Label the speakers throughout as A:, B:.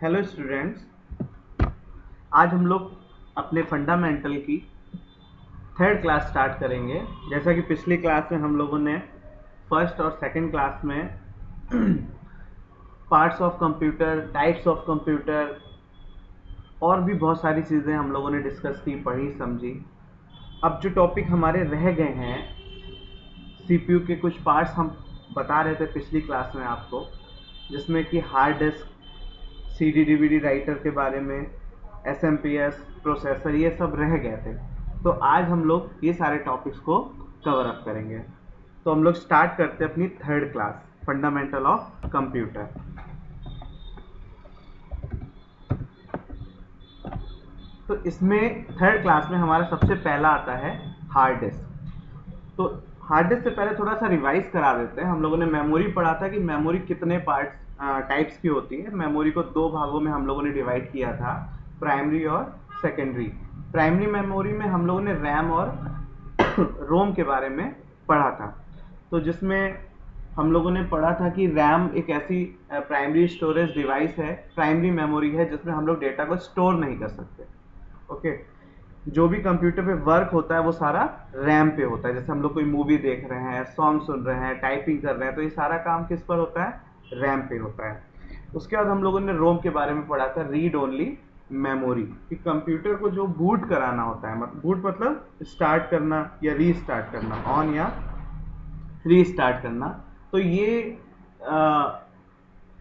A: Hello students, आज हम लोग अपने फंडामेंटल की थर्ड क्लास स्टार्ट करेंगे। जैसा कि पिछली क्लास में हम लोगों ने फर्स्ट और सेकंड क्लास में parts of computer, types of computer और भी बहुत सारी चीज़ें हम लोगों ने डिस्कस की, पढ़ी, समझी। अब जो टॉपिक हमारे रह गए हैं, सीपीयू के कुछ पार्ट्स हम बता रहे थे पिछली क्लास में आपको, जिसमें कि hard disk, CD DVD writer के बारे में, एसएमपीएस प्रोसेसर, ये सब रह गए थे। तो आज हम लोग ये सारे टॉपिक्स को कवर अप करेंगे। तो हम लोग स्टार्ट करते हैं अपनी third class, fundamental of computer. तो इसमें थर्ड क्लास में हमारा सबसे पहला आता है हार्ड डिस्क। तो हार्ड डिस्क से पहले थोड़ा सा रिवाइज करा देते हैं। हम लोगों ने मेमोरी पढ़ा था कि मेमोरी कितने पार्ट्स टाइप्स की होती है। मेमोरी को दो भागों में हम लोगों ने डिवाइड किया था, प्राइमरी और सेकेंडरी। प्राइमरी मेमोरी में हम लोगों ने रैम और रोम के बारे में पढ़ा था। तो जिसमें हम लोगों ने पढ़ा था कि रैम एक ऐसी प्राइमरी स्टोरेज डिवाइस है, प्राइमरी मेमोरी है, जिसमें हम लोग डेटा को स्टोर नहीं कर सकते। ओके, जो भी कंप्यूटर पे वर्क होता है वो सारा रैम पे होता है। जैसे हम लोग कोई मूवी देख रहे हैं, सॉन्ग सुन रहे हैं, टाइपिंग कर रहे हैं, तो ये सारा काम किस पर होता है? रैम पे होता है। उसके बाद हम लोगों ने रोम के बारे में पढ़ा था, रीड ओनली मेमोरी, कि कंप्यूटर को जो बूट कराना होता है, मतलब बूट मतलब स्टार्ट करना या रीस्टार्ट करना, ऑन या रीस्टार्ट करना, तो ये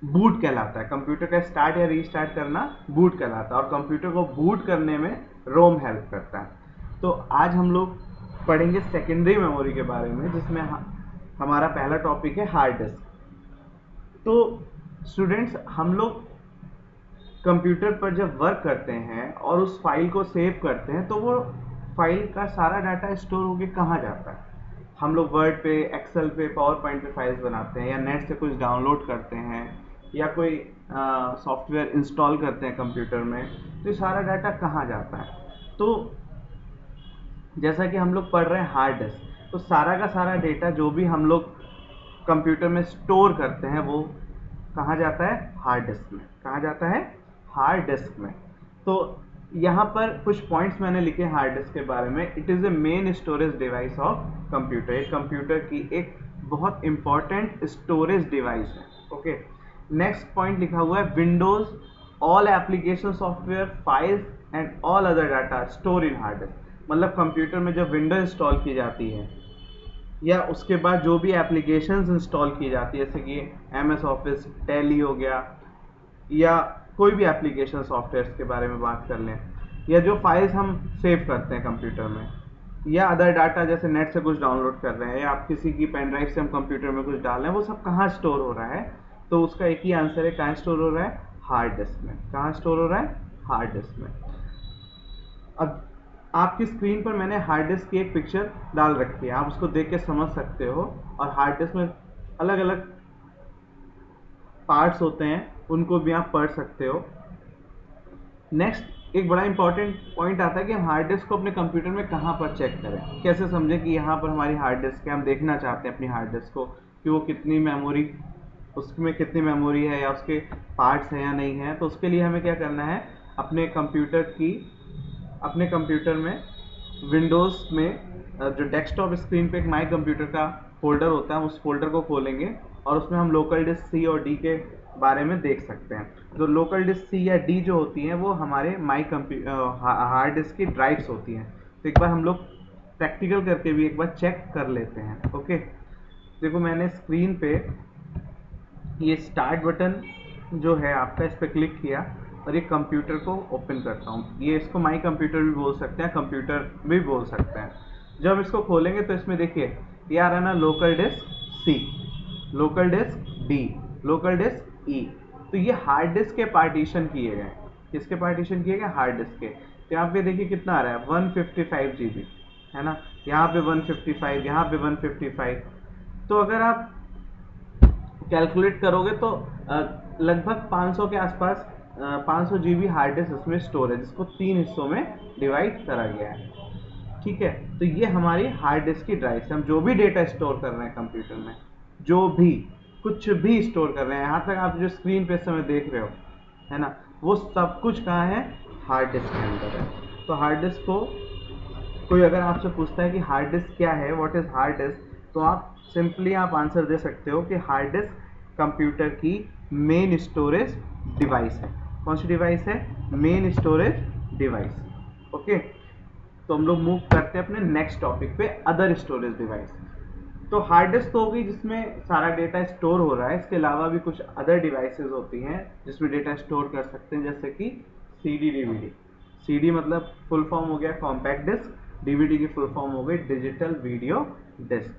A: बूट कहलाता है। कंप्यूटर का स्टार्ट या रीस्टार्ट करना बूट कहलाता है, और कंप्यूटर को बूट करने में रोम हेल्प करता है। तो आज हम लोग पढ़ेंगे सेकेंडरी मेमोरी के बारे में, जिसमें हमारा पहला टॉपिक है हार्ड डिस्क। तो स्टूडेंट्स, हम लोग कंप्यूटर पर जब वर्क करते हैं और उस फाइल को सेव करते हैं, तो वो फाइल का सारा डाटा स्टोर होके कहाँ जाता है? हम लोग वर्ड पे, एक्सेल पे, पावर पॉइंट पे फाइल्स बनाते हैं, या नेट से कुछ डाउनलोड करते हैं, या कोई सॉफ्टवेयर इंस्टॉल करते हैं कंप्यूटर में, तो ये सारा डाटा कहाँ जाता है? तो जैसा कि हम लोग पढ़ रहे हैं हार्ड डिस्क, तो सारा का सारा डेटा जो भी हम लोग कंप्यूटर में स्टोर करते हैं वो कहाँ जाता है? हार्ड डिस्क में। कहाँ जाता है? हार्ड डिस्क में। तो यहाँ पर कुछ पॉइंट्स मैंने लिखे हार्ड डिस्क के बारे में। It is a main storage device of computer. एक कंप्यूटर की एक बहुत इंपॉर्टेंट स्टोरेज डिवाइस है। ओके, नेक्स्ट पॉइंट लिखा हुआ है, Windows all application, software, files and all other data store in hard disk. मतलब कंप्यूटर में जब विंडो इंस्टॉल की जाती है, या उसके बाद जो भी एप्लीकेशंस इंस्टॉल की जाती है, जैसे कि एमएस ऑफिस, टैली हो गया, या कोई भी एप्लीकेशन सॉफ्टवेयर के बारे में बात कर लें, या जो फाइल्स हम सेव करते हैं कंप्यूटर में, या अदर डाटा जैसे नेट से कुछ डाउनलोड कर रहे हैं, या आप किसी की पेन ड्राइव से हम कंप्यूटर में कुछ डाल रहे हैं, वो सब कहाँ स्टोर हो रहा है? तो उसका एक ही आंसर है, कहाँ स्टोर हो रहा है? हार्ड डिस्क में। कहाँ स्टोर हो रहा है? हार्ड डिस्क में। अब आपकी स्क्रीन पर मैंने हार्ड डिस्क की एक पिक्चर डाल रखी है, आप उसको देख के समझ सकते हो। और हार्ड डिस्क में अलग अलग पार्ट्स होते हैं, उनको भी आप पढ़ सकते हो। नेक्स्ट एक बड़ा इंपॉर्टेंट पॉइंट आता है कि हम हार्ड डिस्क को अपने कंप्यूटर में कहाँ पर चेक करें, कैसे समझें कि यहाँ पर हमारी हार्ड डिस्क है, हम देखना चाहते हैं अपनी हार्ड डिस्क को कि वो कितनी मेमोरी, उसमें कितनी मेमोरी है, या उसके पार्ट्स हैं या नहीं है। तो उसके लिए हमें क्या करना है, अपने कंप्यूटर में विंडोज़ में जो डेस्कटॉप स्क्रीन पे एक माई कंप्यूटर का फोल्डर होता है, उस फोल्डर को खोलेंगे और उसमें हम लोकल डिस्क सी और डी के बारे में देख सकते हैं। जो लोकल डिस्क सी या डी जो होती हैं, वो हमारे हार्ड डिस्क की ड्राइव्स होती हैं। तो एक बार हम लोग प्रैक्टिकल करके भी एक बार चेक कर लेते हैं। ओके, देखो मैंने स्क्रीन पे ये स्टार्ट बटन जो है आपका, इस पर क्लिक किया और ये कंप्यूटर को ओपन करता हूँ। ये इसको माई कंप्यूटर भी बोल सकते हैं, कंप्यूटर भी बोल सकते हैं। जब हम इसको खोलेंगे तो इसमें देखिए ये आ रहा है ना, local disk C, local disk D, local disk E. तो ये हार्ड डिस्क के पार्टीशन किए गए। किसके पार्टीशन किए गए? हार्ड डिस्क के। तो यहाँ पे देखिए कितना आ रहा है, 155 GB, है ना। यहाँ पे 155, यहाँ पे 155। तो अगर आप कैलकुलेट करोगे तो लगभग 500 के आसपास, 500 GB हार्ड डिस्क इसमें स्टोर है, जिसको 3 हिस्सों में डिवाइड करा गया है। ठीक है, तो ये हमारी हार्ड डिस्क की ड्राइव से हम जो भी डेटा स्टोर कर रहे हैं कंप्यूटर में, जो भी कुछ भी स्टोर कर रहे हैं, यहाँ तक आप जो स्क्रीन पे इस समय देख रहे हो, है ना, वो सब कुछ कहाँ है, हार्ड डिस्क के अंदर है। तो हार्ड डिस्क को कोई अगर आपसे पूछता है कि हार्ड डिस्क क्या है, व्हाट इज हार्ड डिस्क, तो आप सिंपली आप आंसर दे सकते हो कि हार्ड डिस्क कंप्यूटर की मेन स्टोरेज डिवाइस है। कौन सी डिवाइस है, मेन स्टोरेज डिवाइस। ओके, तो हम लोग मूव करते हैं अपने नेक्स्ट टॉपिक पे, अदर स्टोरेज डिवाइस। तो हार्ड डिस्क तो होगी जिसमें सारा डेटा स्टोर हो रहा है, इसके अलावा भी कुछ अदर डिवाइसेस होती हैं जिसमें डेटा स्टोर कर सकते हैं, जैसे कि सीडी डीवीडी। सीडी मतलब फुल फॉर्म हो गया कॉम्पैक्ट डिस्क, डीवीडी की फुल फॉर्म हो गई डिजिटल वीडियो डिस्क।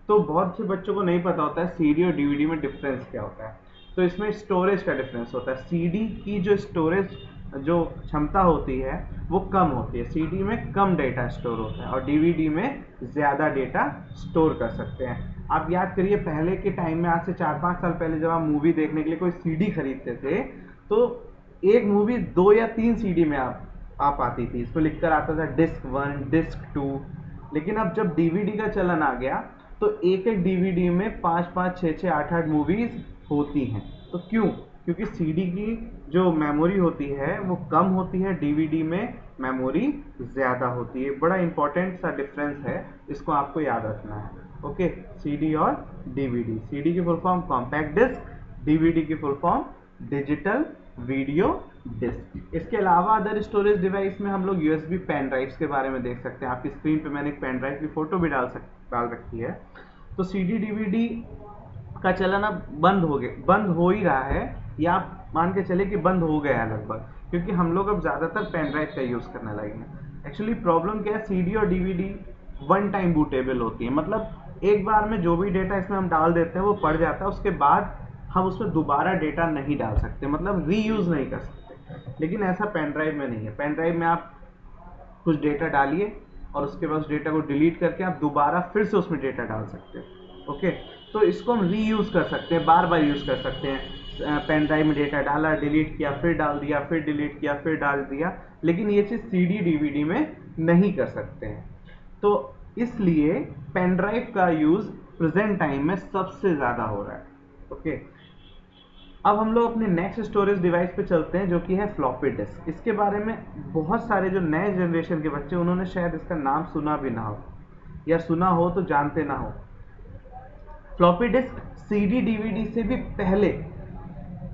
A: तो बहुत से बच्चों को नहीं पता होता है सीडी और डीवीडी में डिफरेंस क्या होता है। तो इसमें स्टोरेज का डिफरेंस होता है। सीडी की जो स्टोरेज जो क्षमता होती है वो कम होती है, सीडी में कम डेटा स्टोर होता है और डीवीडी में ज़्यादा डेटा स्टोर कर सकते हैं। आप याद करिए पहले के टाइम में, आज से 4-5 साल पहले जब आप मूवी देखने के लिए कोई सीडी खरीदते थे, तो एक मूवी 2 या 3 सीडी में आ पाती थी, इसमें लिखकर आता था डिस्क 1, डिस्क 2। लेकिन अब जब डीवीडी का चलन आ गया तो एक एक डीवीडी में 5-5, 6-6, 8-8 मूवीज होती हैं। तो क्यों, क्योंकि सीडी की जो मेमोरी होती है वो कम होती है, डीवीडी में मेमोरी ज़्यादा होती है। बड़ा इंपॉर्टेंट सा डिफरेंस है, इसको आपको याद रखना है। ओके, सीडी और डीवीडी। सीडी की full form compact disc, DVD की full form digital video disc. इसके अलावा अदर स्टोरेज डिवाइस में हम लोग यूएसबी पेन ड्राइव्स के बारे में देख सकते हैं। आपकी स्क्रीन पे मैंने एक पेन ड्राइव की फोटो भी डाल रखी है। तो सीडी डीवीडी का चलन अब बंद हो ही रहा है, या आप मान के चले कि बंद हो गया है लगभग, क्योंकि हम लोग अब ज़्यादातर पेन ड्राइव का यूज़ करने लगे हैं। एक्चुअली प्रॉब्लम क्या है, सीडी और डीवीडी वन टाइम बूटेबल होती है, मतलब एक बार में जो भी डेटा इसमें हम डाल देते हैं वो पड़ जाता है, उसके बाद हम उसमें दोबारा डेटा नहीं डाल सकते, मतलब रीयूज़ नहीं कर सकते। लेकिन ऐसा पेन ड्राइव में नहीं है। पेन ड्राइव में आप कुछ डेटा डालिए और उसके बाद उस डेटा को डिलीट करके आप दोबारा फिर से उसमें डेटा डाल सकते हैं। ओके, तो इसको हम रीयूज़ कर सकते हैं, बार बार यूज़ कर सकते हैं। पेन ड्राइव में डेटा डाला, डिलीट किया, फिर डाल दिया, फिर डिलीट किया, फिर डाल दिया। लेकिन ये चीज़ सीडी डीवीडी में नहीं कर सकते हैं। तो इसलिए पेन ड्राइव का यूज़ प्रेजेंट टाइम में सबसे ज़्यादा हो रहा है। ओके, अब हम लोग अपने नेक्स्ट स्टोरेज डिवाइस पे चलते हैं, जो कि है फ्लॉपी डिस्क। इसके बारे में बहुत सारे जो नए जनरेशन के बच्चे, उन्होंने शायद इसका नाम सुना भी ना हो, या सुना हो तो जानते ना हो। फ्लॉपी डिस्क सीडी डीवीडी से भी पहले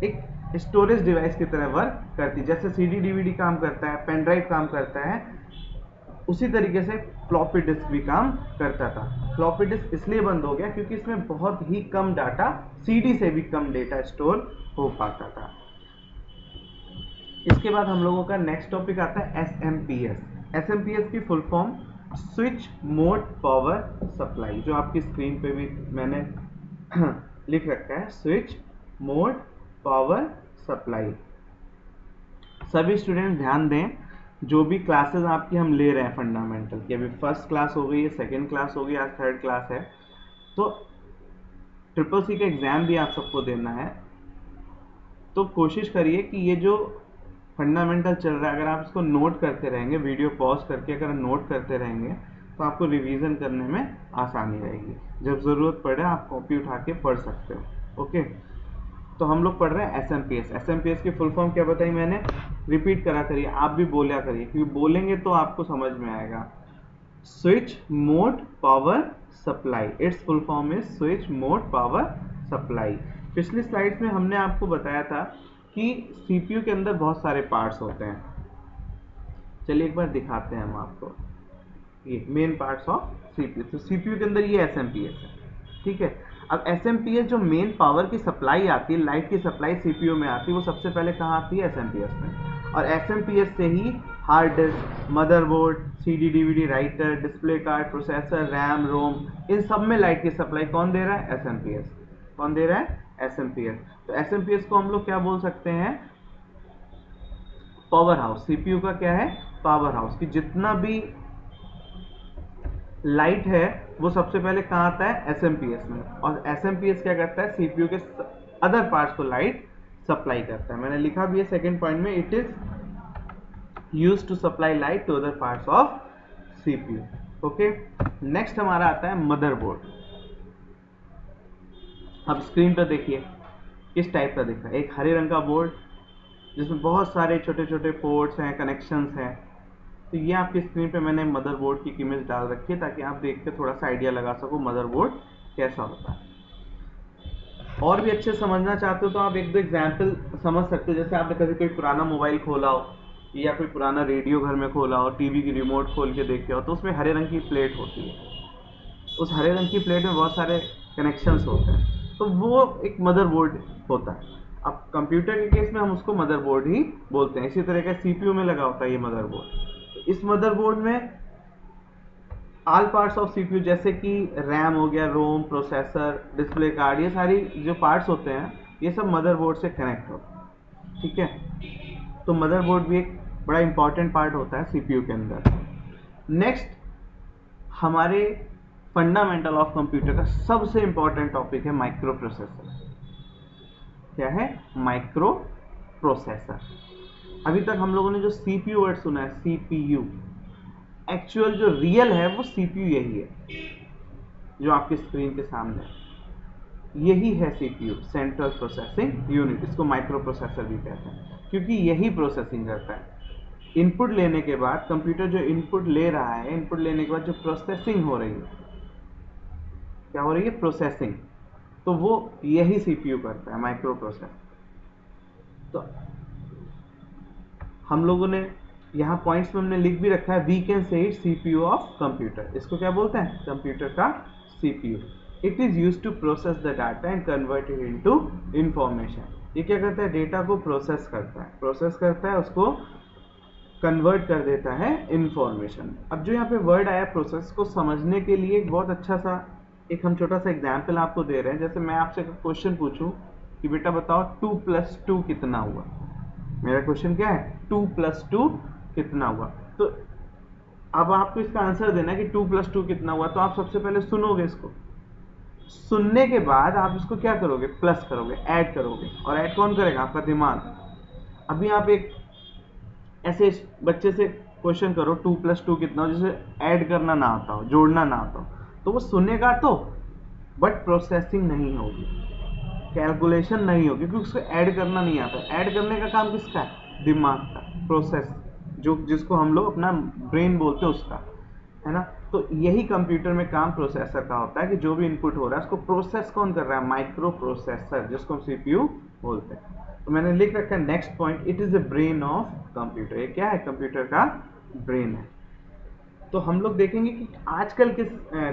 A: एक स्टोरेज डिवाइस की तरह वर्क करती है। जैसे सीडी डीवीडी काम करता है, पेन ड्राइव काम करता है, उसी तरीके से फ्लॉपी डिस्क भी काम करता था। फ्लॉपी डिस्क इसलिए बंद हो गया क्योंकि इसमें बहुत ही कम डाटा, सीडी से भी कम डेटा स्टोर हो पाता था। इसके बाद हम लोगों का नेक्स्ट टॉपिक आता है एसएमपीएस। एसएमपीएस की full form switch mode power supply, जो आपकी स्क्रीन पे भी मैंने लिख रखा है, स्विच मोड पावर सप्लाई। सभी स्टूडेंट ध्यान दें, जो भी क्लासेस आपकी हम ले रहे हैं फंडामेंटल की, अभी फर्स्ट क्लास हो गई है, सेकेंड क्लास हो गई, आज थर्ड क्लास है, तो ट्रिपल सी का एग्ज़ाम भी आप सबको देना है। तो कोशिश करिए कि ये जो फंडामेंटल चल रहा है, अगर आप इसको नोट करते रहेंगे, वीडियो पॉज करके अगर नोट करते रहेंगे, तो आपको रिवीजन करने में आसानी रहेगी। जब ज़रूरत पड़े आप कॉपी उठा के पढ़ सकते हो। ओके, तो हम लोग पढ़ रहे हैं एसएमपीएस। एसएमपीएस की फुल फॉर्म क्या बताई मैंने, रिपीट करा करिए, आप भी बोला करिए, क्योंकि बोलेंगे तो आपको समझ में आएगा। Switch mode power supply, it's full form is switch mode power supply. पिछली स्लाइड्स में हमने आपको बताया था कि सीपीयू के अंदर बहुत सारे पार्ट्स होते हैं। चलिए एक बार दिखाते हैं हम आपको, ये मेन पार्ट्स ऑफ सीपीयू। तो सीपीयू के अंदर ये एसएमपीएस है, ठीक है। अब एसएमपीएस जो मेन पावर की सप्लाई आती है, लाइट की सप्लाई सीपीयू में आती है, वो सबसे पहले कहाँ आती है, एसएमपीएस में। और एसएमपीएस से ही hard disk, motherboard, CD DVD writer, display card, processor, RAM, ROM, इन सब में लाइट की सप्लाई कौन दे रहा है, एसएमपीएस। कौन दे रहा है, एसएमपीएस। तो एसएमपीएस को हम लोग क्या बोल सकते हैं, पावर हाउस। सीपीयू का क्या है, पावर हाउस, कि जितना भी लाइट है वो सबसे पहले कहाँ आता है, एसएमपीएस में। और एसएमपीएस क्या करता है, सीपीयू के अदर पार्ट्स को लाइट सप्लाई करता है। मैंने लिखा भी है सेकंड पॉइंट में, it is used to supply light to other parts of CPU. Okay, next हमारा आता है मदरबोर्ड। अब स्क्रीन पर देखिए किस टाइप का दिख रहा है, एक हरे रंग का बोर्ड, जिसमें बहुत सारे छोटे छोटे पोर्ट्स हैं, कनेक्शंस हैं। तो ये आपकी स्क्रीन पे मैंने मदरबोर्ड की इमेज डाल रखी है ताकि आप देख के थोड़ा सा आइडिया लगा सको मदरबोर्ड कैसा होता है। और भी अच्छे समझना चाहते हो तो आप एक दो एग्जाम्पल समझ सकते हो। जैसे आपने कभी कोई पुराना मोबाइल खोला हो या कोई पुराना रेडियो घर में खोला हो, टीवी की रिमोट खोल के देखे हो, तो उसमें हरे रंग की प्लेट होती है। उस हरे रंग की प्लेट में बहुत सारे कनेक्शंस होते हैं, तो वो एक मदरबोर्ड होता है। अब कंप्यूटर के केस में हम उसको मदरबोर्ड ही बोलते हैं। इसी तरह का सीपीयू में लगा होता है ये मदरबोर्ड। तो इस मदरबोर्ड में ऑल पार्ट्स ऑफ सीपीयू जैसे कि रैम हो गया, रोम, प्रोसेसर, डिस्प्ले कार्ड, ये सारी जो पार्ट्स होते हैं ये सब मदरबोर्ड से कनेक्ट होते हैं। ठीक है, तो मदरबोर्ड भी एक बड़ा इंपॉर्टेंट पार्ट होता है सीपीयू के अंदर। नेक्स्ट हमारे फंडामेंटल ऑफ कंप्यूटर का सबसे इंपॉर्टेंट टॉपिक है माइक्रो प्रोसेसर। क्या है? Micro processor. अभी तक हम लोगों ने जो सीपीयू वर्ड सुना है, सीपीयू, एक्चुअल जो रियल है वो सीपीयू यही है जो आपकी स्क्रीन के सामने है। यही है सीपीयू, सेंट्रल प्रोसेसिंग यूनिट। इसको माइक्रो प्रोसेसर भी कहते हैं क्योंकि यही प्रोसेसिंग करता है। इनपुट लेने के बाद कंप्यूटर जो इनपुट ले रहा है, इनपुट लेने के बाद जो प्रोसेसिंग हो रही है, क्या हो रही है? प्रोसेसिंग। तो वो यही सीपीयू करता है, माइक्रो प्रोसेसर। तो हम लोगों ने यहाँ पॉइंट्स में हमने लिख भी रखा है, we can say it CPU of computer. इसको क्या बोलते हैं? कंप्यूटर का CPU. It is used to process the data and convert it into information. ये क्या करता है? डेटा को प्रोसेस करता है, उसको कन्वर्ट कर देता है इंफॉर्मेशन। अब जो यहाँ पे वर्ड आया प्रोसेस, को समझने के लिए एक बहुत अच्छा सा एक हम छोटा सा एग्जाम्पल आपको दे रहे हैं। जैसे मैं आपसे क्वेश्चन पूछूं कि बेटा बताओ 2 + 2 कितना हुआ। मेरा क्वेश्चन क्या है? 2 + 2 कितना हुआ। तो अब आपको इसका आंसर देना है कि 2 + 2 कितना हुआ। तो आप सबसे पहले सुनोगे, इसको सुनने के बाद आप इसको क्या करोगे? प्लस करोगे, ऐड करोगे। और ऐड कौन करेगा? आपका दिमाग। अभी आप एक ऐसे बच्चे से क्वेश्चन करो 2 + 2 कितना हो, जिसे ऐड करना ना आता हो, जोड़ना ना आता हो, तो वो सुनेगा तो, बट प्रोसेसिंग नहीं होगी, कैलकुलेशन नहीं होगी, क्योंकि उसको ऐड करना नहीं आता। ऐड करने का काम किसका है? दिमाग का। प्रोसेस, जो जिसको हम लोग अपना ब्रेन बोलते हैं, उसका, है ना। तो यही कंप्यूटर में काम प्रोसेसर का होता है कि जो भी इनपुट हो रहा है उसको प्रोसेस कौन कर रहा है? माइक्रो प्रोसेसर, जिसको हम सीपीयू बोलते हैं। तो मैंने लिख रखा है next point, it is the brain of computer. ये क्या है? कंप्यूटर का ब्रेन है। तो हम लोग देखेंगे कि आजकल के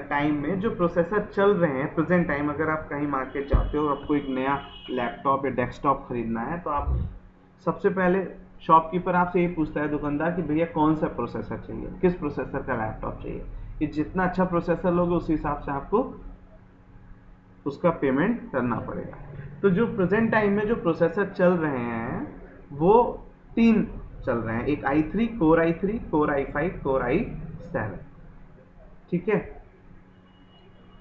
A: टाइम में जो प्रोसेसर चल रहे हैं, प्रेजेंट टाइम, अगर आप कहीं मार्केट जाते हो और आपको एक नया लैपटॉप या डेस्कटॉप खरीदना है, तो आप सबसे पहले शॉपकीपर आपसे ये पूछता है, दुकानदार, कि भैया कौन सा प्रोसेसर चाहिए, किस प्रोसेसर का लैपटॉप चाहिए। कि जितना अच्छा प्रोसेसर लोगे उस हिसाब से आपको उसका पेमेंट करना पड़ेगा। तो जो प्रेजेंट टाइम में जो प्रोसेसर चल रहे हैं वो 3 चल रहे हैं। एक i3, core i3, core i5, core i7। ठीक है,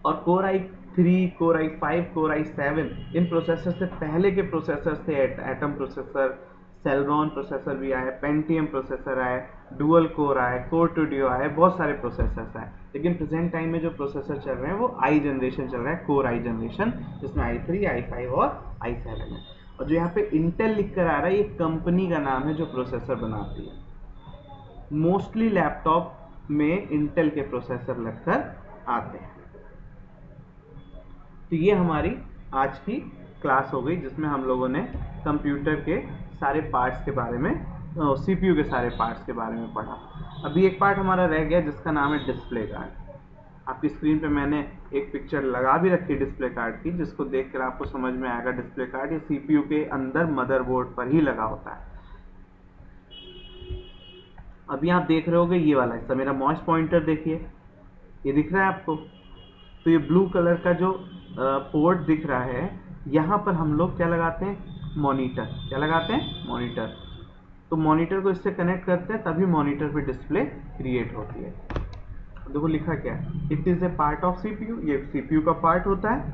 A: और core i3, core i5, core i7, इन प्रोसेसर से पहले के प्रोसेसर थे एटम प्रोसेसर, सेलरॉन प्रोसेसर भी आए, पेंटियम प्रोसेसर आए, डुअल कोर आए, कोर टू डियो आए, बहुत सारे प्रोसेसर्स आए। लेकिन प्रेजेंट टाइम में जो प्रोसेसर चल रहे हैं वो आई जनरेशन चल रहा है, कोर आई जनरेशन, जिसमें i3, i5 और i7 है। और जो यहाँ पे इंटेल लिख कर आ रहा है, ये कंपनी का नाम है जो प्रोसेसर बनाती है। मोस्टली लैपटॉप में इंटेल के प्रोसेसर लगकर आते हैं। तो ये हमारी आज की क्लास हो गई, जिसमें हम लोगों ने कंप्यूटर के सारे पार्ट्स के बारे में, सीपीयू के सारे पार्ट्स के बारे में पढ़ा। अभी एक पार्ट हमारा रह गया जिसका नाम है डिस्प्ले कार्ड। आपकी स्क्रीन पे मैंने एक पिक्चर लगा भी रखी है डिस्प्ले कार्ड की, जिसको देखकर आपको समझ में आएगा डिस्प्ले कार्ड ये सीपीयू के अंदर मदरबोर्ड पर ही लगा होता है। अभी आप देख रहे होगे ये वाला हिस्सा, मेरा माउस पॉइंटर देखिए, ये दिख रहा है आपको। तो ये ब्लू कलर का जो पोर्ट दिख रहा है, यहाँ पर हम लोग क्या लगाते हैं? मॉनिटर। क्या लगाते हैं? मॉनिटर। तो मॉनिटर को इससे कनेक्ट करते हैं, तभी मॉनिटर पे डिस्प्ले क्रिएट होती है। देखो लिखा क्या है, it is a part of CPU. ये सीपीयू का पार्ट होता है,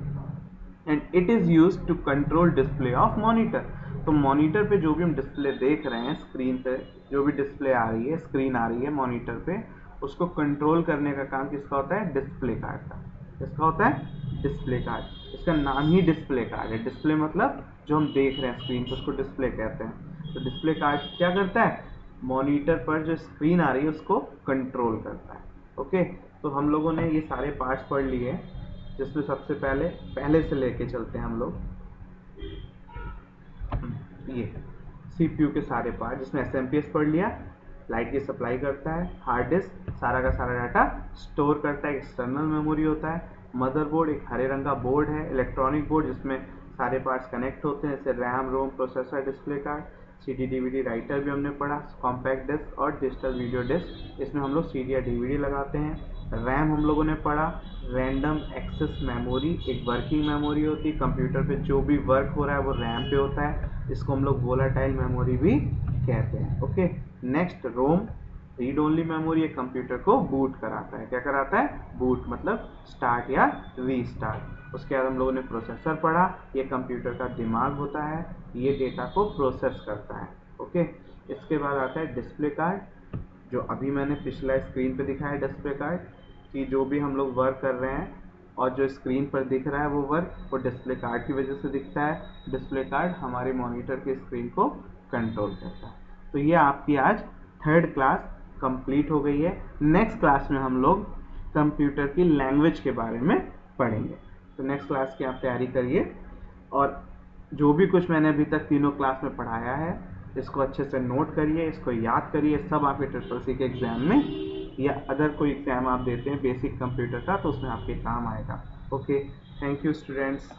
A: and it is used to control display of monitor. तो मॉनिटर पे जो भी हम डिस्प्ले देख रहे हैं, स्क्रीन पे जो भी डिस्प्ले आ रही है, स्क्रीन आ रही है मॉनिटर पे, उसको कंट्रोल करने का काम किसका होता है? डिस्प्ले कार्ड का। किसका होता है? Display card. इसका नाम ही डिस्प्ले कार्ड है। डिस्प्ले मतलब जो हम देख रहे हैं स्क्रीन पे, उसको डिस्प्ले कहते हैं। तो डिस्प्ले कार्ड क्या करता है, मॉनिटर पर जो स्क्रीन आ रही है उसको कंट्रोल करता है। ओके, तो हम लोगों ने ये सारे पार्ट्स पढ़ लिए, जिसमें सबसे पहले से लेके चलते हैं हम लोग ये सीपीयू के सारे पार्ट, जिसमें एसएमपीएस पढ़ लिया, लाइट की सप्लाई करता है, हार्ड डिस्क सारा का सारा डाटा स्टोर करता है, एक्सटर्नल मेमोरी होता है, मदरबोर्ड एक हरे रंग का बोर्ड है, इलेक्ट्रॉनिक बोर्ड जिसमें सारे पार्ट्स कनेक्ट होते हैं, जैसे RAM, ROM, processor, display card, CD DVD writer भी हमने पढ़ा, कॉम्पैक्ट डिस्क और डिजिटल वीडियो डिस्क, इसमें हम लोग सीडी या डीवीडी लगाते हैं। रैम हम लोगों ने पढ़ा, रैंडम एक्सेस मेमोरी एक वर्किंग मेमोरी होती है, कंप्यूटर पे जो भी वर्क हो रहा है वो रैम पे होता है, इसको हम लोग वोलाटाइल मेमोरी भी कहते हैं। ओके, नेक्स्ट रोम रीड ओनली मेमोरी, एक कंप्यूटर को बूट कराता है, क्या कराता है, बूट मतलब स्टार्ट या रीस्टार्ट। उसके बाद हम लोगों ने प्रोसेसर पढ़ा, ये कंप्यूटर का दिमाग होता है, ये डेटा को प्रोसेस करता है। ओके, इसके बाद आता है डिस्प्ले कार्ड, जो अभी मैंने पिछला स्क्रीन पे दिखाया डिस्प्ले कार्ड, कि जो भी हम लोग वर्क कर रहे हैं और जो स्क्रीन पर दिख रहा है वो वर्क वो डिस्प्ले कार्ड की वजह से दिखता है। डिस्प्ले कार्ड हमारे मॉनिटर के स्क्रीन को कंट्रोल करता है। तो ये आपकी आज थर्ड क्लास कंप्लीट हो गई है। नेक्स्ट क्लास में हम लोग कंप्यूटर की लैंग्वेज के बारे में पढ़ेंगे। तो नेक्स्ट क्लास की आप तैयारी करिए, और जो भी कुछ मैंने अभी तक तीनों क्लास में पढ़ाया है इसको अच्छे से नोट करिए, इसको याद करिए, सब आपके ट्रिपल के एग्जाम में या अदर कोई एग्जाम आप देते हैं बेसिक कंप्यूटर का तो उसमें आपके काम आएगा। Okay, thank you students.